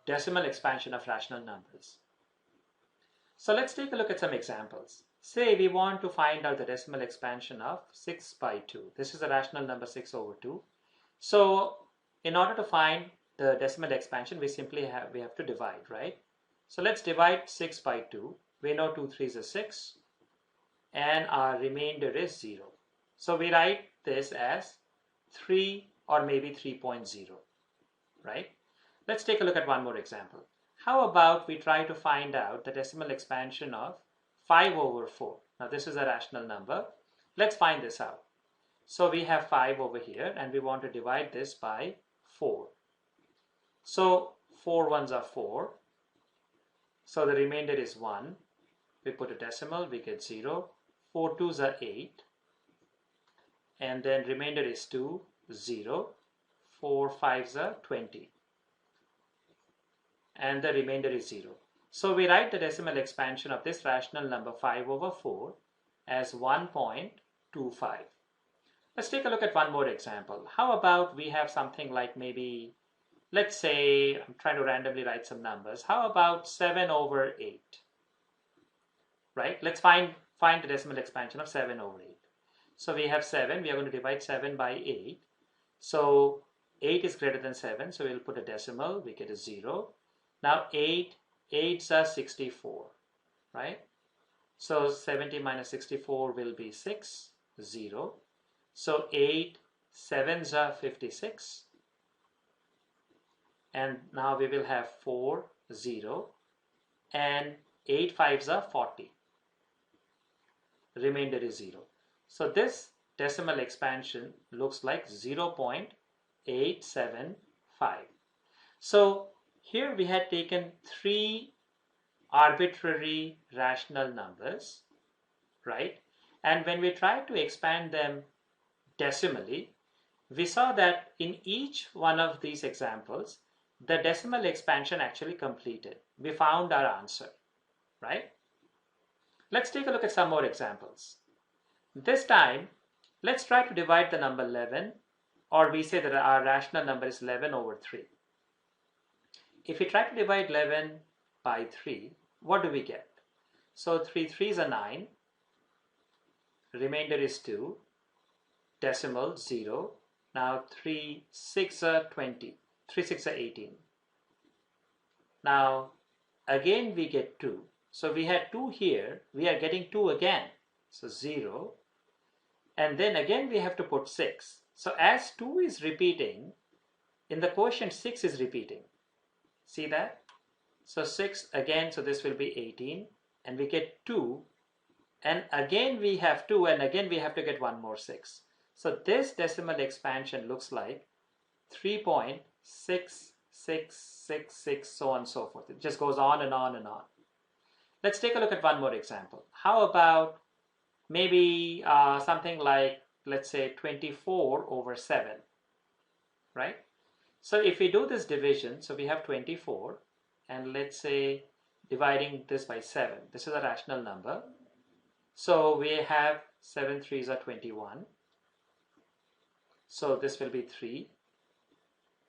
decimal expansion of rational numbers. So let's take a look at some examples. Say we want to find out the decimal expansion of 6 by 2. This is a rational number 6 over 2. So in order to find the decimal expansion, we have to divide, right? So let's divide 6 by 2. We know 2 3s are 6 and our remainder is 0. So we write this as 3 or maybe 3.0, right? Let's take a look at one more example. How about we try to find out the decimal expansion of 5 over 4. Now this is a rational number. Let's find this out. So we have 5 over here and we want to divide this by 4. So 4 ones are 4. So the remainder is 1. We put a decimal, we get 0. 4 twos are 8. And then remainder is 2, 0. 4 fives are 20. And the remainder is 0. So we write the decimal expansion of this rational number 5 over 4 as 1.25. Let's take a look at one more example. How about we have something like maybe, let's say, I'm trying to randomly write some numbers. How about 7 over 8? Right? Let's find the decimal expansion of 7 over 8. So we have 7. We are going to divide 7 by 8. So 8 is greater than 7. So we'll put a decimal. We get a 0. Now 8s are 64, right? So 70 minus 64 will be 6, 0. So 8 7s are 56. And now we will have 4, 0. And 8 5s are 40. Remainder is 0. So this decimal expansion looks like 0.875. So here we had taken 3 arbitrary rational numbers, right? And when we tried to expand them decimally, we saw that in each one of these examples, the decimal expansion actually completed. We found our answer, right? Let's take a look at some more examples. This time, let's try to divide the number 11, or we say that our rational number is 11 over 3. If we try to divide 11 by 3, what do we get? So 3 3s are 9, remainder is 2, decimal 0. Now 3 6 are 20, 3 6 are 18. Now again we get 2. So we had 2 here, we are getting 2 again, so 0. And then again we have to put 6. So as 2 is repeating, in the quotient 6 is repeating. See that? So 6 again, so this will be 18. And we get 2. And again we have 2, and again we have to get one more 6. So this decimal expansion looks like 3.6666, so on and so forth. It just goes on and on and on. Let's take a look at one more example. How about maybe something like, let's say 24 over 7, right? So if we do this division, so we have 24, and let's say dividing this by 7. This is a rational number. So we have 7 3s are 21. So this will be 3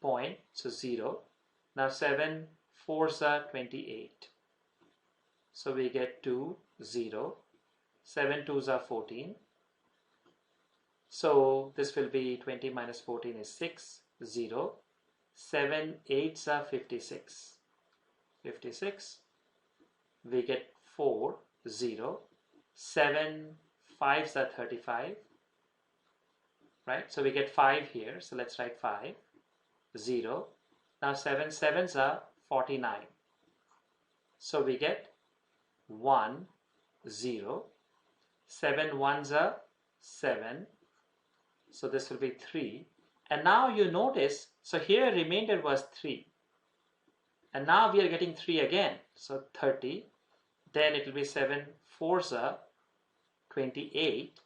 point, so 0. Now 7 4s are 28. So we get 2, 0. 7 2s are 14. So this will be 20 minus 14 is 6, 0. 7 8s are 56. 56. We get 4, 0. 7 5s are 35. Right? So we get 5 here. So let's write 5, 0. Now 7 7s are 49. So we get 1, 0. 7 1s are 7. So this will be 3. And now you notice, so here remainder was 3. And now we are getting 3 again. So 30. Then it will be 7 4s are 28.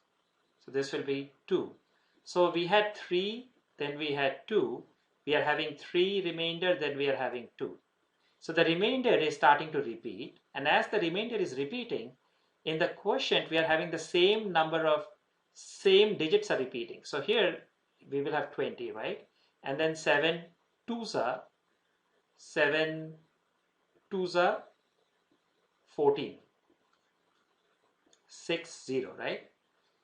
So this will be 2. So we had 3, then we had 2. We are having 3 remainder, then we are having 2. So the remainder is starting to repeat. And as the remainder is repeating, in the quotient we are having the same number of same digits are repeating. So here we will have 20, right? And then 7 2s are 7 2s are 14. 6 0, right?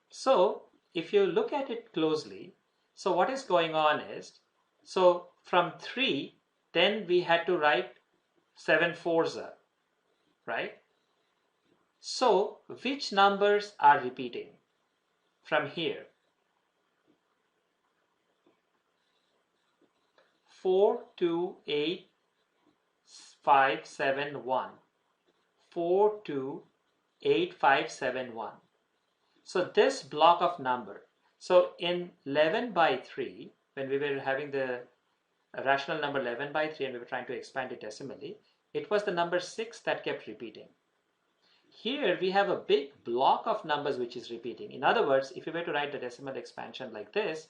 So if you look at it closely, so what is going on is, so from 3, then we had to write 7 4s are, right? So which numbers are repeating from here? 4 2 8 5 7 1. 4 2 8 5 7 1. So this block of number, so in 11 by 3, when we were having the rational number 11 by 3 and we were trying to expand it decimally, it was the number 6 that kept repeating. Here we have a big block of numbers which is repeating. In other words, if you were to write the decimal expansion like this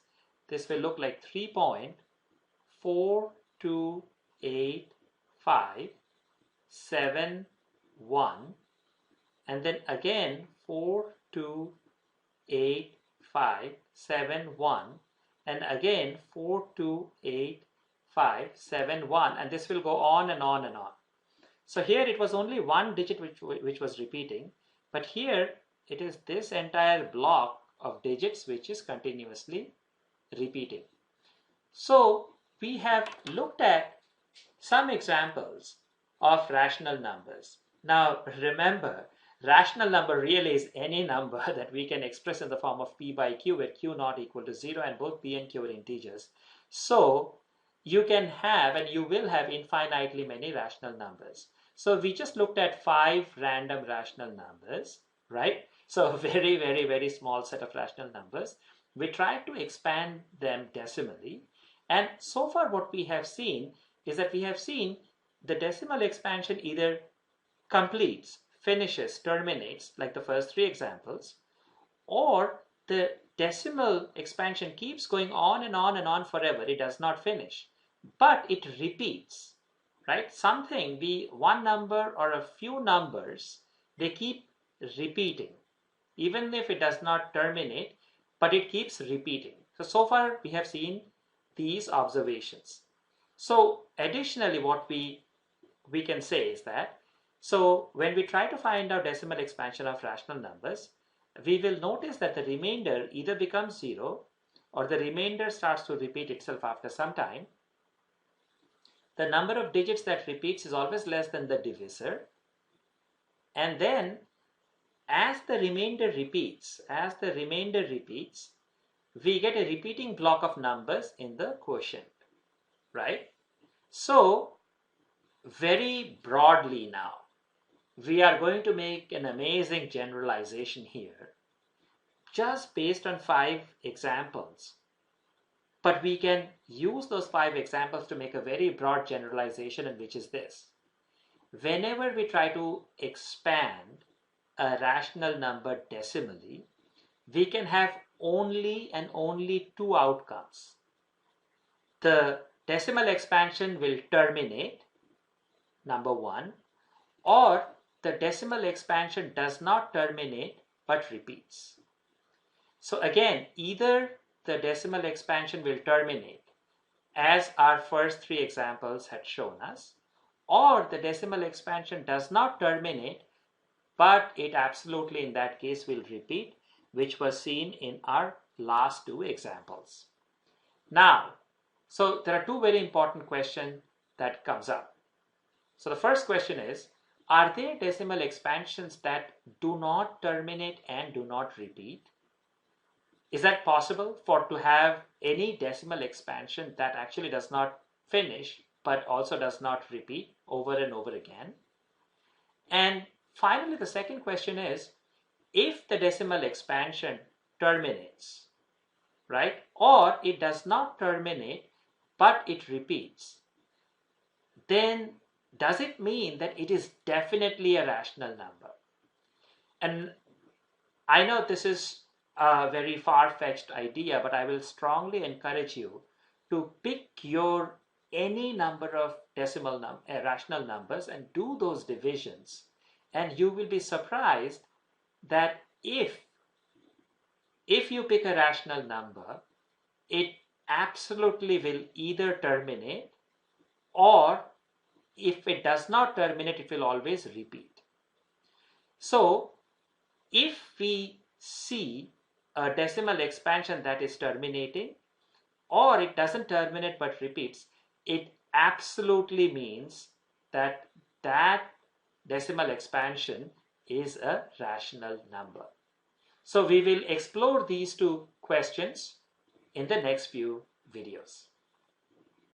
will look like 3.42857 and then again 42857 and again 42857 and this will go on and on and on. So here it was only one digit which was repeating, but here it is this entire block of digits which is continuously repeating. So we have looked at some examples of rational numbers. Now remember, rational number really is any number that we can express in the form of p by q, where q not equal to 0 and both p and q are integers. So you can have and you will have infinitely many rational numbers. So we just looked at 5 random rational numbers, right? So a very, very, very small set of rational numbers. We tried to expand them decimally. And so far what we have seen is that we have seen the decimal expansion either completes, finishes, terminates, like the first 3 examples, or the decimal expansion keeps going on and on and on forever. It does not finish, but it repeats, right? One number or a few numbers, they keep repeating, even if it does not terminate, but it keeps repeating. So far we have seen these observations. So additionally, what we can say is that, so when we try to find out decimal expansion of rational numbers, we will notice that the remainder either becomes 0 or the remainder starts to repeat itself after some time. The number of digits that repeats is always less than the divisor. And then as the remainder repeats, we get a repeating block of numbers in the quotient, right? So very broadly now, we are going to make an amazing generalization here, just based on 5 examples. But we can use those 5 examples to make a very broad generalization, and which is this. Whenever we try to expand a rational number decimally, we can have only and only 2 outcomes. The decimal expansion will terminate, number 1, or the decimal expansion does not terminate but repeats. So again, either the decimal expansion will terminate, as our first 3 examples had shown us, or the decimal expansion does not terminate, but it absolutely in that case will repeat, which was seen in our last 2 examples. Now, so there are 2 very important questions that comes up. So the first question is, are there decimal expansions that do not terminate and do not repeat? Is that possible to have any decimal expansion that actually does not finish but also does not repeat over and over again? And finally, the second question is, if the decimal expansion terminates, right, or it does not terminate but it repeats, then does it mean that it is definitely a rational number? And I know this is a very far-fetched idea, but I will strongly encourage you to pick your any number of rational numbers and do those divisions, and you will be surprised that if you pick a rational number, it absolutely will either terminate or if it does not terminate, it will always repeat. So if we see a decimal expansion that is terminating, or it doesn't terminate but repeats, it absolutely means that that decimal expansion is a rational number. So we will explore these two questions in the next few videos.